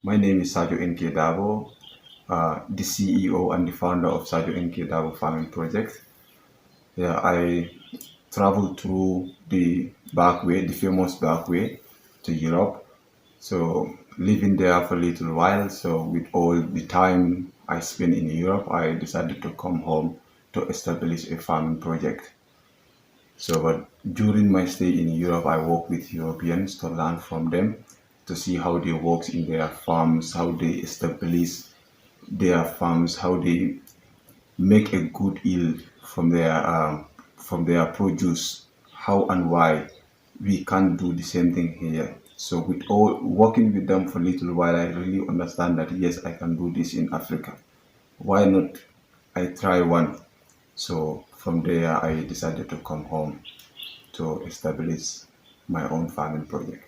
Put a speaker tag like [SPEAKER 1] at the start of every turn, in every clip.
[SPEAKER 1] My name is Sajo NK Darboe, the CEO and the founder of Sajo NK Darboe Farming Project. Yeah, I traveled through the back way, the famous back way to Europe. So living there for a little while. So with all the time I spent in Europe, I decided to come home to establish a farming project. So, but during my stay in Europe, I work with Europeans to learn from them, to see how they work in their farms, how they establish their farms, how they make a good yield from their produce, how and why we can't do the same thing here. So, with all working with them for a little while, I really understand that yes, I can do this in Africa. Why not? I try one. So from there, I decided to come home to establish my own farming project,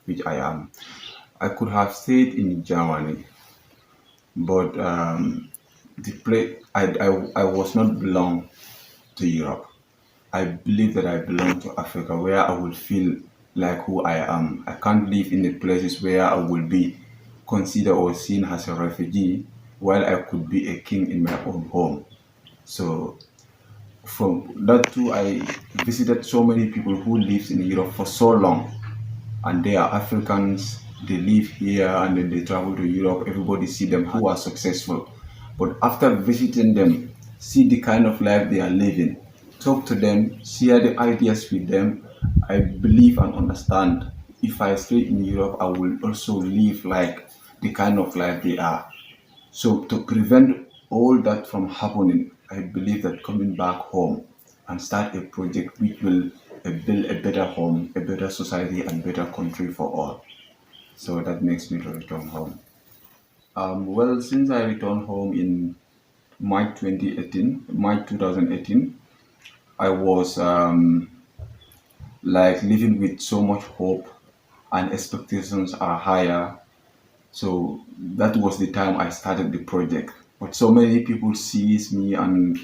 [SPEAKER 1] which I am. I could have stayed in Germany, but the place I was not belong to Europe. I believe that I belong to Africa, where I will feel like who I am. I can't live in the places where I will be considered or seen as a refugee, while I could be a king in my own home. So from that too, I visited so many people who lives in Europe for so long, and they are Africans. They live here and then they travel to Europe. Everybody see them who are successful, but after visiting them, see the kind of life they are living, talk to them, share the ideas with them. I believe and understand if I stay in Europe, I will also live like the kind of life they are. So to prevent all that from happening, I believe that coming back home and start a project which will build a better home, a better society, and better country for all. So that makes me to return home. Well, since I returned home in March 2018, March 2018, I was like living with so much hope and expectations are higher. So that was the time I started the project. But so many people sees me and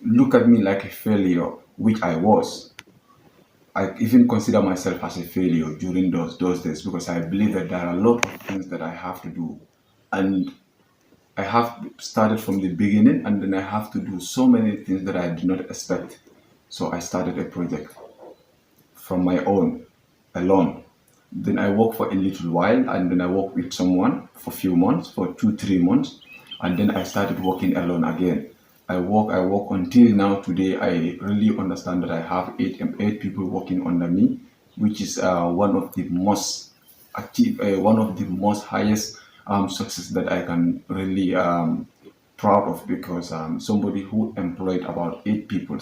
[SPEAKER 1] look at me like a failure, which I was. I even consider myself as a failure during those days because I believe that there are a lot of things that I have to do. And I have started from the beginning and then I have to do so many things that I did not expect. So I started a project from my own, alone. Then I work for a little while and then I work with someone for a few months, for 2, 3 months, and then I started working alone again. I work until now today. I really understand that I have eight people working under me, which is one of the most one of the most highest success that I can really proud of because somebody who employed about 8 people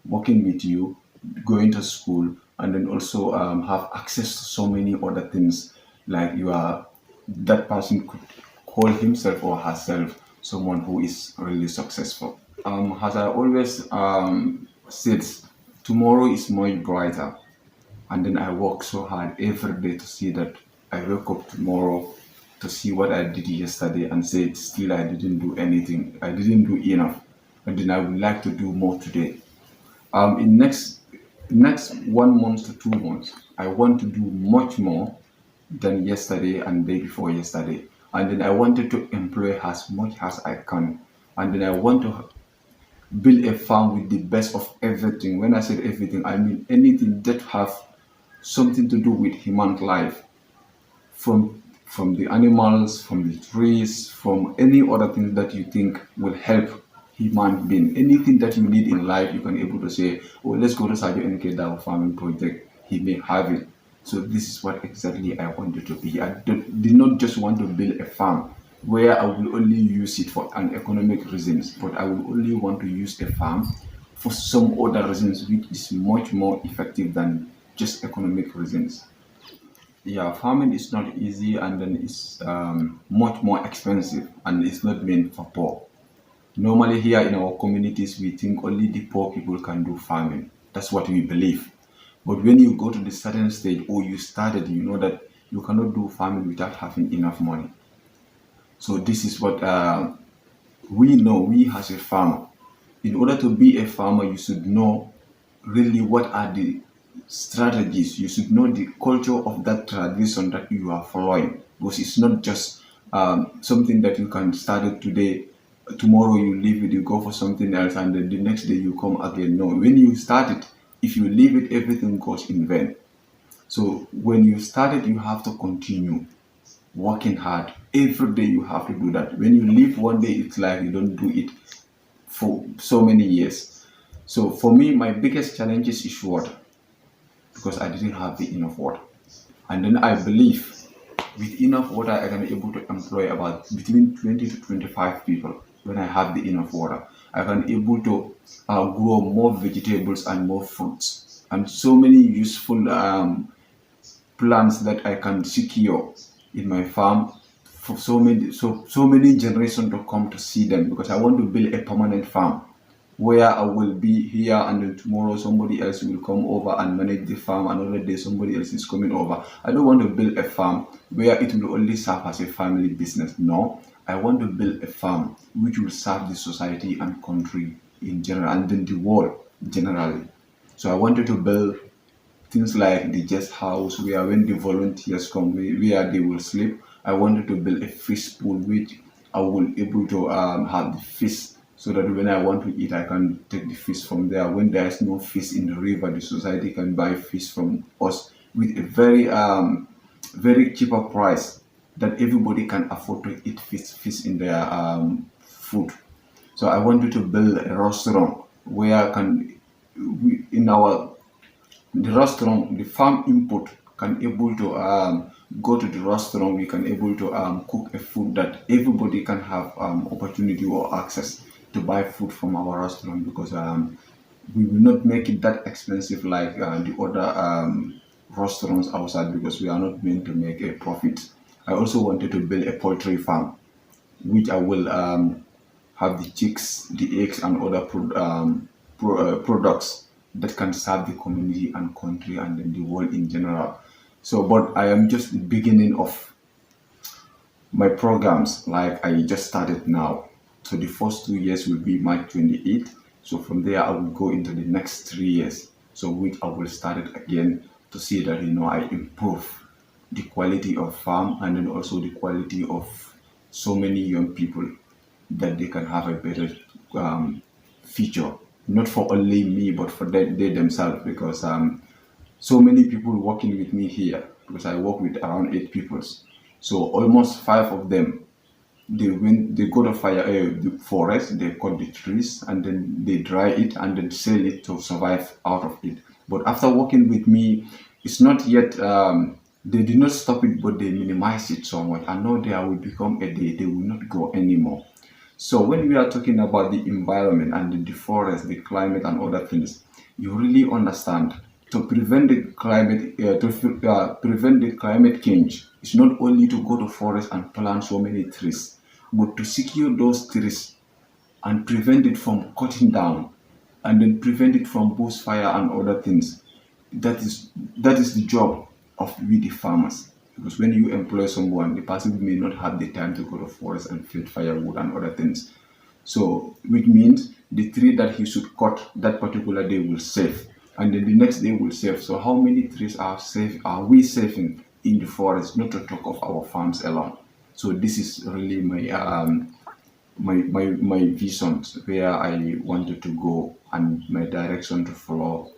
[SPEAKER 1] working with you, going to school, and then also have access to so many other things like you are that person could call himself or herself someone who is really successful. As I always said, tomorrow is much brighter, and then I work so hard every day to see that I wake up tomorrow to see what I did yesterday and say still I didn't do anything. I didn't do enough. And then I would like to do more today. In next 1 month to 2 months, I want to do much more than yesterday and day before yesterday. And then I wanted to employ as much as I can. And then I want to build a farm with the best of everything. When I said everything, I mean anything that have something to do with human life, from the animals, from the trees, from any other thing that you think will help human being. Anything that you need in life, you can able to say, "Oh, let's go to Sadio NK Dao Farming Project. He may have it." So this is what exactly I wanted to be. Did not just want to build a farm where I will only use it for an economic reasons, but I will only want to use a farm for some other reasons, which is much more effective than just economic reasons. Yeah, farming is not easy and then it's much more expensive and it's not meant for poor. Normally, here in our communities, we think only the poor people can do farming. That's what we believe. But when you go to the certain stage or you started, you know that you cannot do farming without having enough money. So, this is what we know, we as a farmer. In order to be a farmer, you should know really what are the strategies. You should know the culture of that tradition that you are following, because it's not just something that you can start it today, tomorrow you leave it, you go for something else, and then the next day you come again. No, when you start it, if you leave it, everything goes in vain. So when you start it, you have to continue working hard every day. You have to do that. When you leave one day, it's like you don't do it for so many years. So for me, my biggest challenges is water, because I didn't have the enough water. And then I believe with enough water, I can be able to employ about between 20 to 25 people. When I have the enough water, I can able to grow more vegetables and more fruits and so many useful plants that I can secure in my farm for so many generations to come to see them, because I want to build a permanent farm where I will be here, and then tomorrow somebody else will come over and manage the farm. Another day somebody else is coming over. I don't want to build a farm where it will only serve as a family business. No, I want to build a farm which will serve the society and country in general, and then the world generally. So I wanted to build things like the guest house, where when the volunteers come, where they will sleep. I wanted to build a fish pool which I will able to have the fish, so that when I want to eat, I can take the fish from there. When there is no fish in the river, the society can buy fish from us with a very cheaper price, that everybody can afford to eat fish in their food. So I wanted to build a restaurant where can in our the restaurant, the farm input can able to go to the restaurant. We can able to cook a food that everybody can have opportunity or access to buy food from our restaurant, because we will not make it that expensive like the other restaurants outside, because we are not meant to make a profit. I also wanted to build a poultry farm, which I will have the chicks, the eggs, and other products that can serve the community and country and then the world in general. So, but I am just the beginning of my programs. Like I just started now. So the first 2 years will be my 28. So from there I will go into the next 3 years. So which I will start it again to see that I improve the quality of farm, and then also the quality of so many young people, that they can have a better future, not for only me but for they themselves, because so many people working with me here, because I work with around 8 people. So almost 5 of them, they go to fire the forest, they cut the trees, and then they dry it and then sell it to survive out of it. But after working with me, it's not yet they did not stop it, but they minimize it somewhat, and now there will become a day they will not grow anymore. So when we are talking about the environment and the forest, the climate and other things, you really understand, to prevent the climate prevent the climate change, it's not only to go to forest and plant so many trees, but to secure those trees and prevent it from cutting down, and then prevent it from bushfire and other things. That is the job of we the farmers. Because when you employ someone, the person may not have the time to go to forest and field firewood and other things. So which means the tree that he should cut that particular day will save, and then the next day will save. So how many trees are we saving in the forest? Not to talk of our farms alone. So this is really my visions, where I wanted to go and my direction to follow.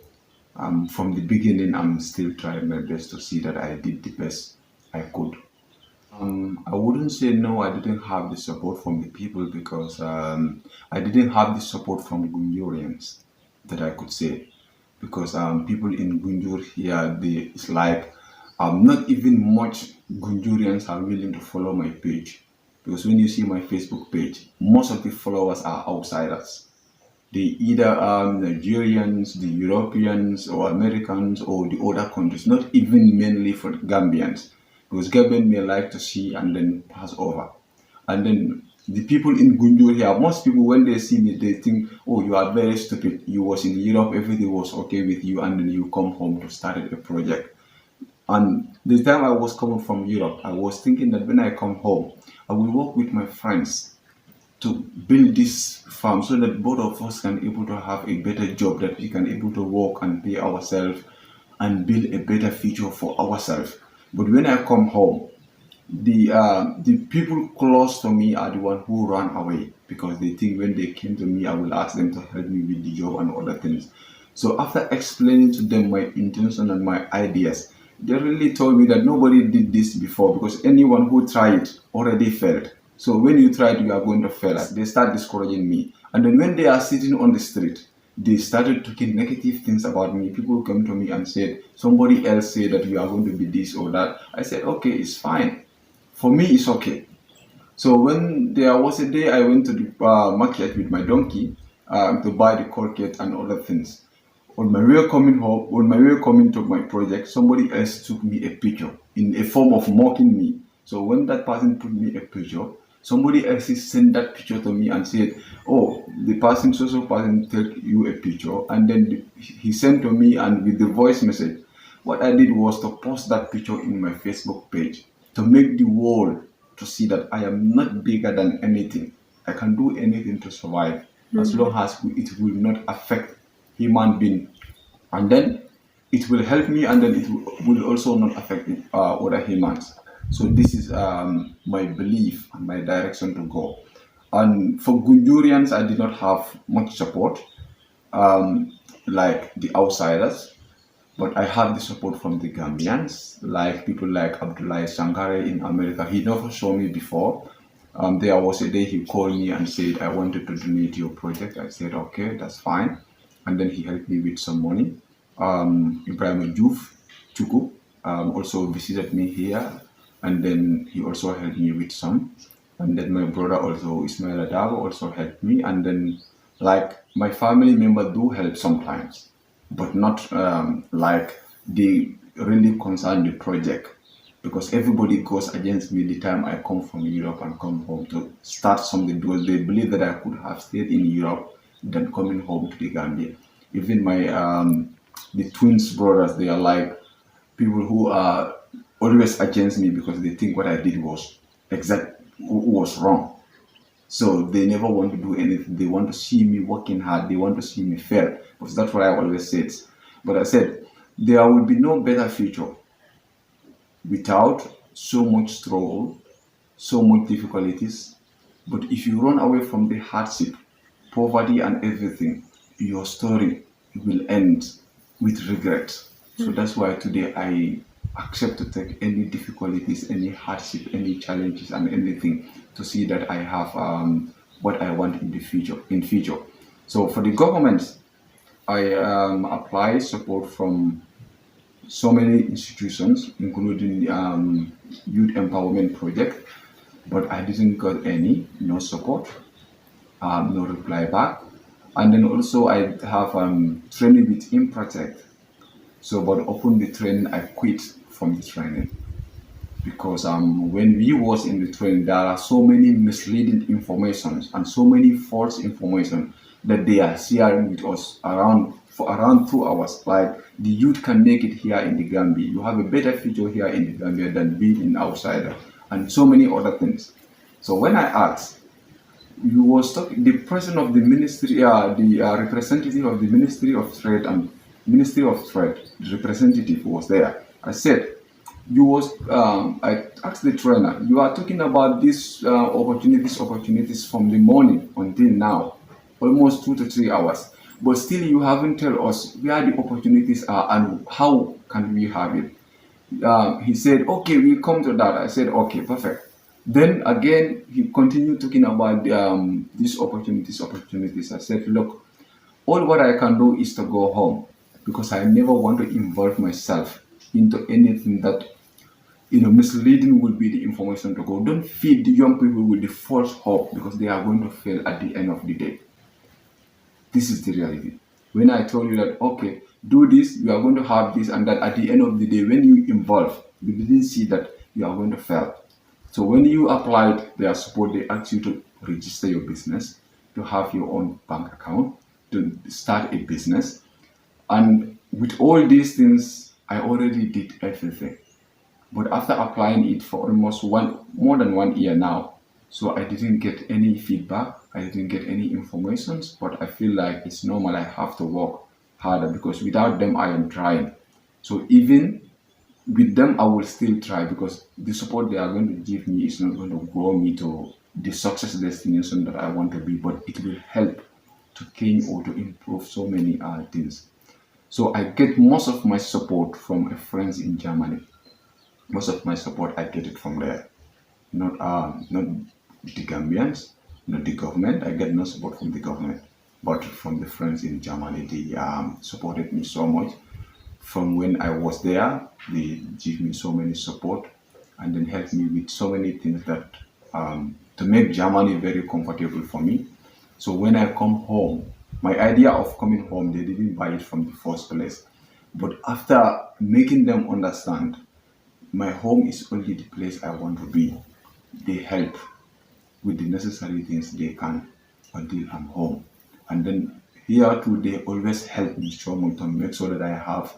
[SPEAKER 1] From the beginning, I'm still trying my best to see that I did the best I could. I wouldn't say no, I didn't have the support from the people, because I didn't have the support from Gundurians, that I could say. Because people in Gunjur here, it's like not even much Gunjurians are willing to follow my page. Because when you see my Facebook page, most of the followers are outsiders. They either are Nigerians, the Europeans, or Americans, or the other countries, not even mainly for Gambians, because Gambians may like to see and then pass over. And then the people in Gunjur here, most people when they see me, they think, oh, you are very stupid. You was in Europe, everything was okay with you, and then you come home to start a project. And the time I was coming from Europe, I was thinking that when I come home, I will work with my friends to build this farm, so that both of us can able to have a better job, that we can able to work and pay ourselves, and build a better future for ourselves. But when I come home, the people close to me are the one who run away because they think when they came to me, I will ask them to help me with the job and other things. So after explaining to them my intention and my ideas, they really told me that nobody did this before because anyone who tried already failed. So when you try you are going to fail. They start discouraging me. And then when they are sitting on the street, they started talking negative things about me. People come to me and said, somebody else said that you are going to be this or that. I said, okay, it's fine. For me, it's okay. So when there was a day I went to the market with my donkey to buy the colgate and other things. On my way coming to my project, somebody else took me a picture in a form of mocking me. So when that person took me a picture, somebody else sent that picture to me and said, "Oh, the person, so person, take you a picture," and then he sent to me and with the voice message. What I did was to post that picture in my Facebook page to make the world to see that I am not bigger than anything. I can do anything to survive as long as it will not affect human being, and then it will help me, and then it will also not affect other humans. So this is my belief and my direction to go. And for Gunjurians, I did not have much support like the outsiders, but I have the support from the Gambians, like people like Abdullah Sankare in America. He never saw me before. There was a day he called me and said, "I wanted to donate your project." I said, "Okay, that's fine." And then he helped me with some money. Ibrahim Juf Chuku also visited me here, and then he also helped me with some. And then my brother also, Ismail Darboe, also helped me. And then, like, my family member do help sometimes, but not like they really concern the project, because everybody goes against me the time I come from Europe and come home to start something, because they believe that I could have stayed in Europe than coming home to the Gambia. Even my the twins brothers, they are like people who are always against me because they think what I did was wrong. So they never want to do anything. They want to see me working hard. They want to see me fail. Because that's what I always said. But I said there will be no better future without so much struggle, so much difficulties. But if you run away from the hardship, poverty, and everything, your story will end with regret. So that's why today I accept to take any difficulties, any hardship, any challenges, and anything to see that I have what I want in the future. So for the government, I apply support from so many institutions, including Youth Empowerment Project, but I didn't got no support, no reply back. And then also I have training with Improtect. So, but upon the training, I quit from the training because when we was in the training, there are so many misleading informations and so many false information that they are sharing with us for around 2 hours. Like the youth can make it here in the Gambia. You have a better future here in the Gambia than being an outsider, and so many other things. So when I asked, you was talking, the president of the ministry, the representative of the Ministry of Trade and Ministry of Trade, the representative was there. I said, I asked the trainer, you are talking about these opportunities from the morning until now, almost 2 to 3 hours, but still you haven't tell us where the opportunities are and how can we have it. He said, okay, we'll come to that. I said, okay, perfect. Then again, he continued talking about these opportunities. I said, look, all what I can do is to go home because I never want to involve myself into anything that misleading will be the information to go. Don't feed the young people with the false hope because they are going to fail at the end of the day. This is the reality. When I told you that, okay, do this, you are going to have this and that, at the end of the day, when you involve, you didn't see that you are going to fail. So when you applied their support, they asked you to register your business, to have your own bank account, to start a business. And with all these things, I already did everything. But after applying it for almost more than 1 year now, so I didn't get any feedback, I didn't get any informations, but I feel like it's normal. I have to work harder because without them, I am trying. So even with them, I will still try, because the support they are going to give me is not going to grow me to the success destination that I want to be, but it will help to change or to improve so many things. So I get most of my support from friends in Germany. Most of my support I get it from there. Not the Gambians, not the government. I get no support from the government, but from the friends in Germany. They supported me so much. From when I was there, they give me so many support and then help me with so many things that to make Germany very comfortable for me. So when I come home, my idea of coming home, they didn't buy it from the first place. But after making them understand, my home is only the place I want to be. They help with the necessary things they can until I'm home. And then here too, they always help me so much to make sure that I have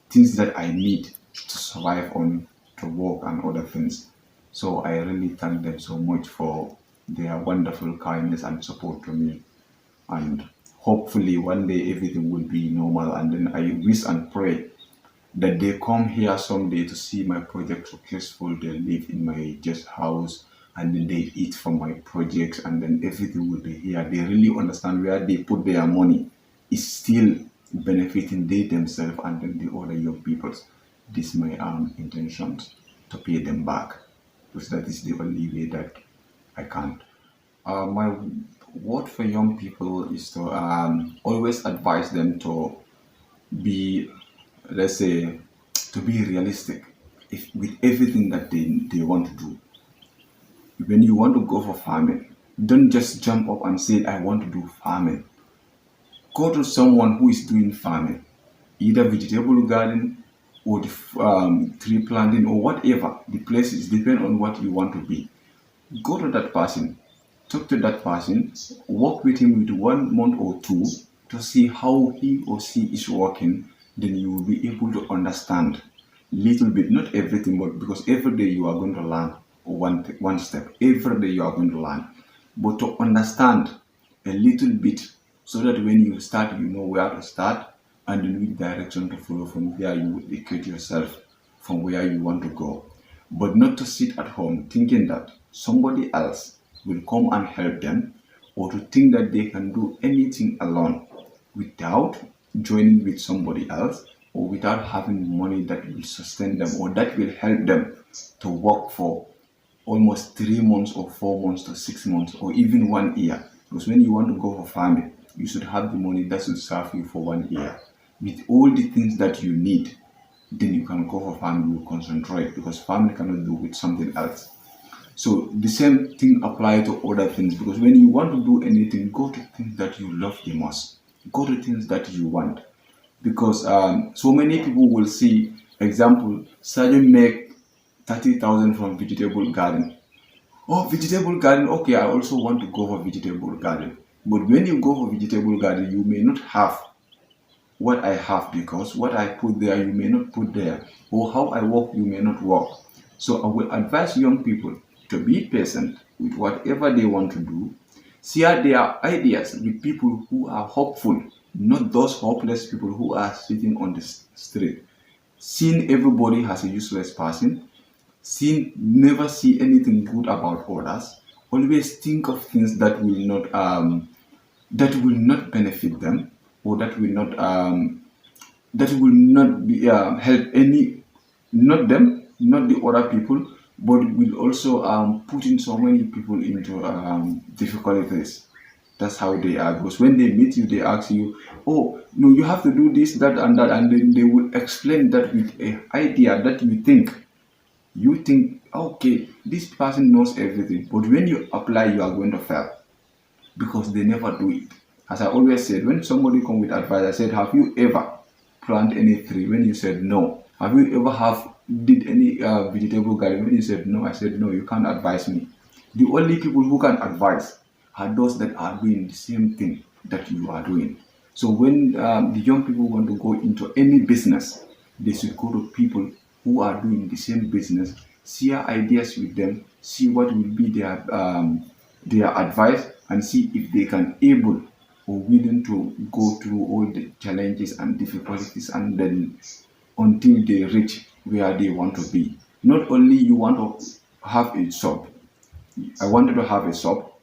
[SPEAKER 1] things that I need to survive on, to work and other things. So I really thank them so much for their wonderful kindness and support to me. And hopefully one day everything will be normal. And then I wish and pray that they come here someday to see my project successful. They live in my just house and then they eat from my projects, and then everything will be here. They really understand where they put their money is still benefiting they themselves and then the other young peoples. This is my intentions to pay them back, because that is the only way that I can. My word for young people is to always advise them to be, let's say, to be realistic if with everything that they want to do. When you want to go for farming, don't just jump up and say, I want to do farming. Go to someone who is doing farming, either vegetable garden or the tree planting or whatever the place is, depend on what you want to be. Go to that person, talk to that person, work with him with 1 month or two to see how he or she is working. Then you will be able to understand little bit, not everything, but because every day you are going to learn one step. Every day you are going to learn, but to understand a little bit, so that when you start, you know where to start and in which direction to follow. From there, you will equate yourself from where you want to go, but not to sit at home thinking that somebody else will come and help them, or to think that they can do anything alone without joining with somebody else, or without having money that will sustain them or that will help them to work for almost 3 months or 4 months to 6 months or even 1 year. Because when you want to go for farming, you should have the money that should serve you for 1 year with all the things that you need. Then you can go for farming, you concentrate, because farming cannot do with something else. So the same thing apply to other things, because when you want to do anything, go to things that you love the most. Go to things that you want, because so many people will see, example, Sergeant make 30,000 from vegetable garden. Oh, vegetable garden, okay, I also want to go for vegetable garden. But when you go for vegetable garden, you may not have what I have, because what I put there, you may not put there, or how I work, you may not work. So I will advise young people to be patient with whatever they want to do, share their ideas with people who are hopeful, not those hopeless people who are sitting on the street. Seeing everybody as a useless person, never see anything good about others, always think of things that will not benefit them, or that will not be help any, not them, not the other people, but will also put in so many people into difficulties. That's how they are. Because when they meet you, they ask you, "Oh, no, you have to do this, that, and that," and then they will explain that with a idea that you think, okay, this person knows everything, but when you apply, you are going to fail, because they never do it. As I always said, when somebody come with advice, I said, have you ever planted any tree? When you said no. Have you ever did any vegetable garden? When you said no, I said no, you can't advise me. The only people who can advise are those that are doing the same thing that you are doing. So when the young people want to go into any business, they should go to people who are doing the same business, share ideas with them, see what will be their advice, and see if they can able or willing to go through all the challenges and difficulties, and then until they reach where they want to be. Not only you want to have a shop, I wanted to have a shop,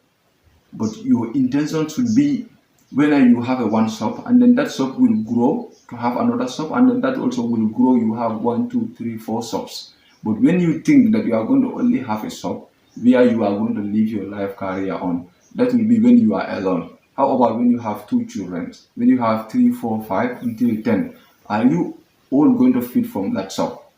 [SPEAKER 1] but your intention should be when you have a one shop, and then that shop will grow to have another shop, and then that also will grow. You have one, two, three, four shops. But when you think that you are going to only have a shop where you are going to live your life career on, that will be when you are alone. How about when you have two children? When you have three, four, five until 10, are you all going to feed from that shop?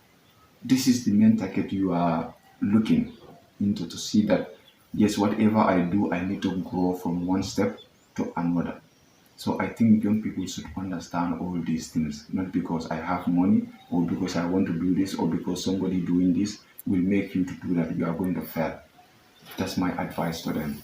[SPEAKER 1] This is the main target you are looking into, to see that yes, whatever I do, I need to grow from one step to another. So I think young people should understand all these things, not because I have money or because I want to do this or because somebody doing this will make you to do that. You are going to fail. That's my advice to them.